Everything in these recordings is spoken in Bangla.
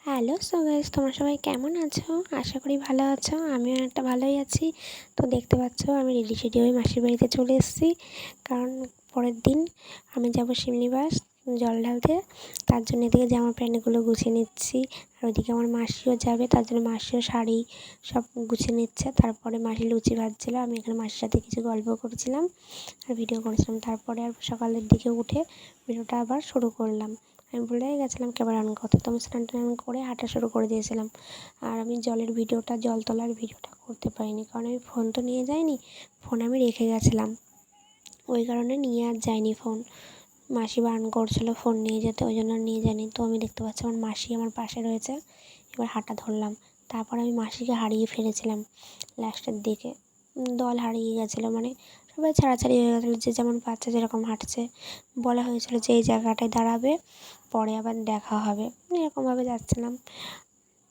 হ্যালো, সো গাইস, তোমরা সবাই কেমন আছো? আশা করি ভালো আছো। আমিও একটা ভালোই আছি। তো দেখতে পাচ্ছ আমি রেডি সেডি হয়ে মাসির বাড়িতে চলে এসেছি, কারণ পরের দিন আমি যাব শিমনিবাস জল ঢালতে। তার জন্য এদিকে জামা প্যান্টগুলো গুছিয়ে নিচ্ছি, আর ওইদিকে আমার মাসিও যাবে, তার জন্য মাসিও শাড়ি সব গুছিয়ে নিচ্ছে। তারপরে মাসি লুচি ভাজছিল, আমি এখানে মাসির সাথে কিছু গল্প করছিলাম আর ভিডিও করেছিলাম। তারপরে আর সকালের দিকে উঠে ভিডিওটা আবার শুরু করলাম। আমি ভুলেই গেছিলাম ক্যামেরা অন করতে, তো আমি স্নান টান করে হাঁটা শুরু করে দিয়েছিলাম। আর আমি জল তোলার ভিডিওটা করতে পারিনি, কারণ আমি ফোন তো নিয়ে যাইনি, ফোন আমি রেখে গেছিলাম, ওই কারণে নিয়ে আর যাইনি ফোন। মাসি বারণ করছিলো ফোন নিয়ে যেতে, ওই জন্য নিয়ে যাইনি। তো আমি দেখতে পাচ্ছি আমার মাসি আমার পাশে রয়েছে, এবার হাঁটা ধরলাম। তারপর আমি মাসিকে হারিয়ে ফেলেছিলাম লাস্টের দিকে, দল হারিয়ে গেছিলো, মানে সবাই ছাড়াছাড়ি হয়ে গেছিলো, যে যেমন বাচ্চা যেরকম হাঁটছে। বলা হয়েছিল যে এই জায়গাটায় দাঁড়াবে, পরে আবার দেখা হবে, এরকমভাবে যাচ্ছিলাম।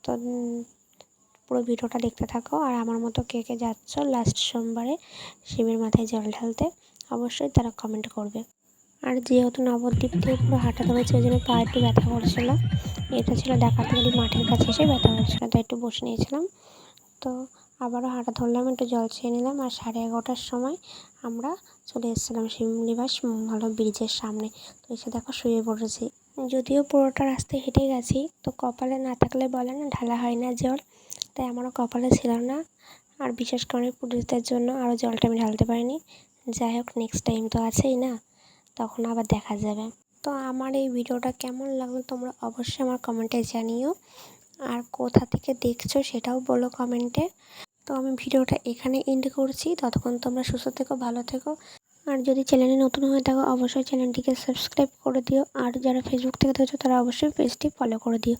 তো পুরো ভিডিওটা দেখতে থাকো, আর আমার মতো কে কে যাচ্ছ লাস্ট সোমবারে শিবের মাথায় জল ঢালতে, অবশ্যই তারা কমেন্ট করবে। আর যেহেতু নবদ্বীপ থেকে পুরো হাঁটা ধরেছে, ওই জন্য পা একটু ব্যথা করছিলো। এটা ছিল ডাকাতি বাড়ি মাঠের কাছে এসে ব্যথা করছিলো, তাই একটু বসে নিয়েছিলাম। তো আবারও হাঁটা ধরলাম, একটু জল খেয়ে নিলাম, আর 11:30টার সময় আমরা চলে এসেছিলাম শিমনিবাস হলো ব্রিজের সামনে। তো এসে দেখো শুয়ে পড়েছি, যদিও পুরোটা রাস্তায় হেঁটে গেছি, তো কপালে না থাকলে বলে না ঢালা হয় না জল, তাই আমারও কপালে ছিল না। আর বিশেষ করে পুলিশদের জন্য আরও জলটা আমি ঢালতে পারিনি। যাই হোক, নেক্সট টাইম তো আছেই না, তখন আবার দেখা যাবে। তো আমার এই ভিডিওটা কেমন লাগলো তোমরা অবশ্যই আমার কমেন্টে জানিও, আর কোথা থেকে দেখছো সেটাও বলো কমেন্টে। তো আমি ভিডিওটা এখানে এন্ড করছি, ততক্ষণ তোমরা সুস্থ থেকো, ভালো থেকো। আর যদি চ্যানেলে নতুন হয়ে থাকো অবশ্যই চ্যানেলটিকে সাবস্ক্রাইব করে দিও, আর যারা ফেসবুক থেকে দেখছো তারা অবশ্যই পেজটি ফলো করে দিও।